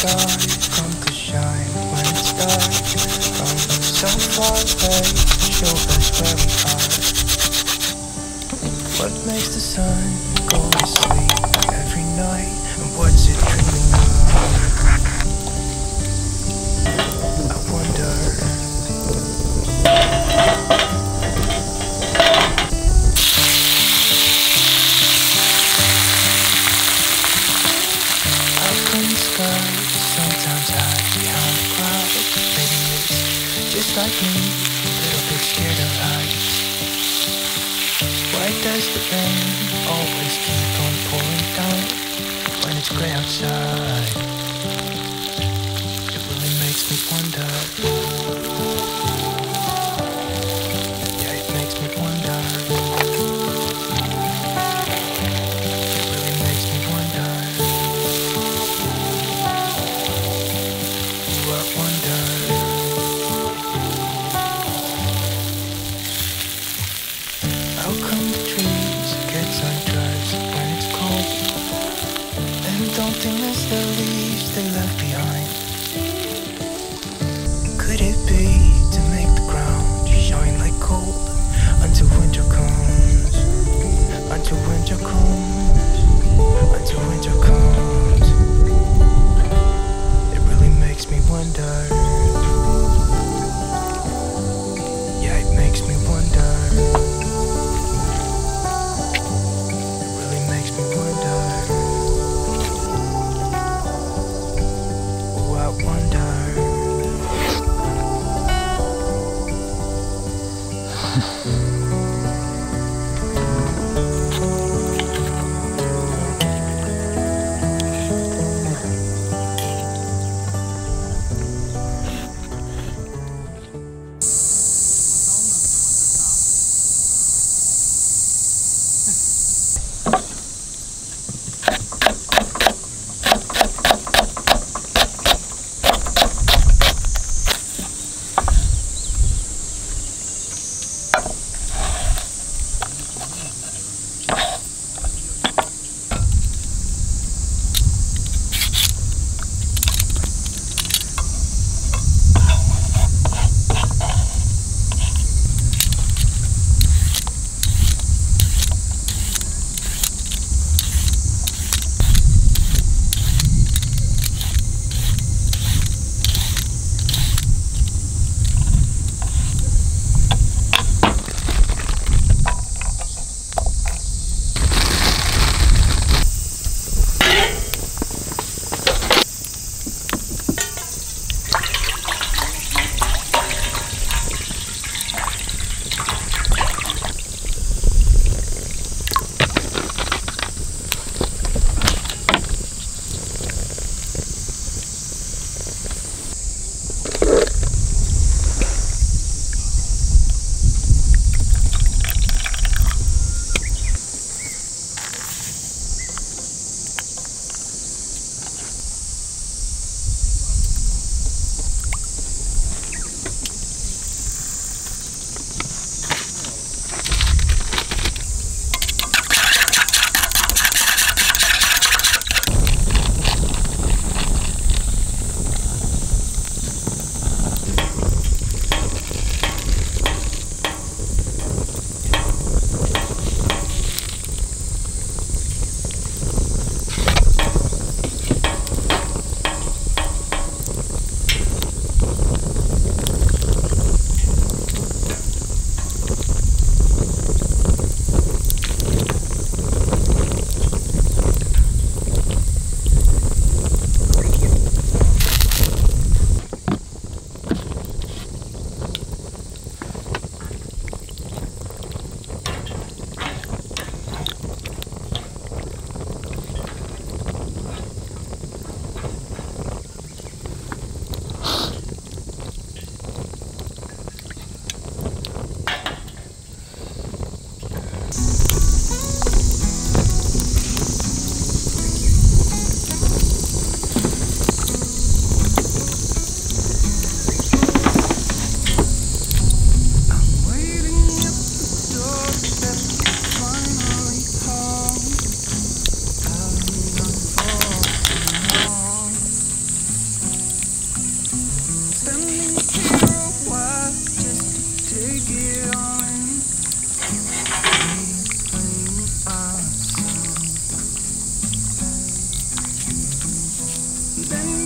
sky come to shine when it's dark. From so far away, show us where we are. What makes the sun go to sleep every night, and what's it dreaming of? I wonder. Sometimes hide behind a cloud. Maybe it's just like me, a little bit scared of heights. Why does the rain always keep on pouring down when it's gray outside? It really makes me wonder. Yeah, it makes me wonder. It really makes me wonder. How come the trees get undressed when it's cold, and don't they miss the leaves they left behind? Could it be to make the ground shine like gold until winter comes? Until winter comes. Until winter comes. It really makes me wonder. Yeah, it makes me wonder. It really makes me wonder. Oh, I wonder. Then